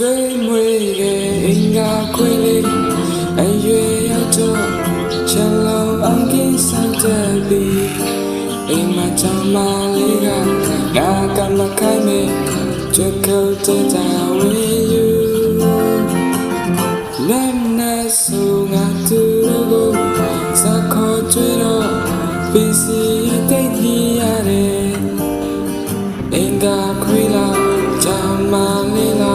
ထွေးမွေရဲ့အင်္ဂါခွေလေးအရွယ်ရောက်တော့ချမ်းလုံးအောင်ကင်းဆောင်တဲ့ပြီးအိမ်မှာကြောင်မလေးကငါကမခိုင်းမေကြွခုတ်တဲ့တာဝေးယူလမ်းနဲ့ဆိုငါသူတို့ကိုစခေါ်ကြွတော့ပင်စီတိတ်ကြီးရတယ်အင်္ဂါခွေလာကြောင်မလေးလာ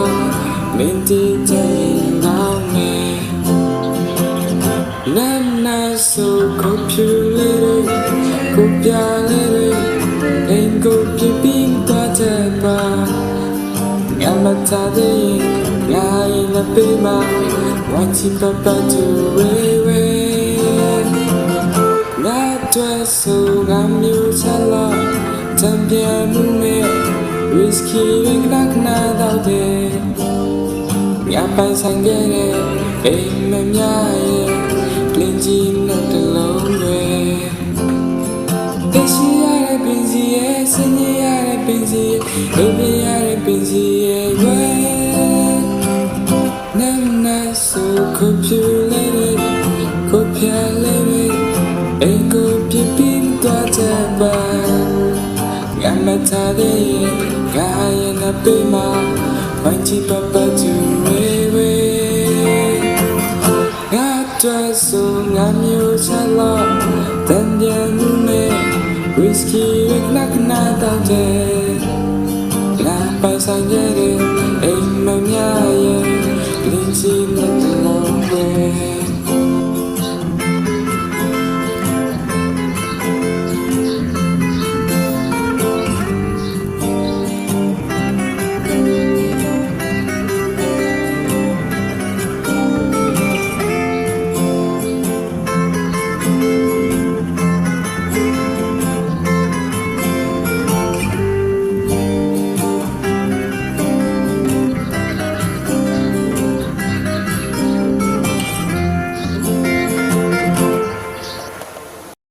မင်းတီတဲ့နောင်နဲ့လမ်းနဲ့ဆိုကိုဖြူလေးတွေကိုပြလေးတွေအိမ်ကိုပြပြီးတော့တဲ့ပါငါမထားတဲ့ငါရဲ့လက်ပေးမှာဝမ်းချပပတူဝေဝေငါတွေ့ဆိုငါမျိုးချလာတံပြန်မှုနဲ့ Whiskey နဲ့နာတော့တဲ့ငါပိုင်ဆိုင်ခဲ့တဲ့အိမ်မများရဲ့လင်းကြီးနဲ့တလုံးတွေတရှိရတဲ့ပင်စီရဲ့ဆင်းရဲရတဲ့ပင်စီရဲ့အိမ်ရတဲ့ပင်စီရဲ့ဝဲနမ်းနာဆိုခုဖြူလေးတွေကိုပြလေးတွေအိမ်ကိုပြပြီးတော့တဲ့ပါငါမထားတဲ့ငါရဲ့လက်ပေးမှာဝမ်းချပပတူဝေဝေငါတွေ့ဆိုငါမျိုးချလာတန်ပြန်မှုနဲ့ Whiskey နဲ့နာတော့တဲ့ငါပိုင်ဆိုင်ခဲ့တဲ့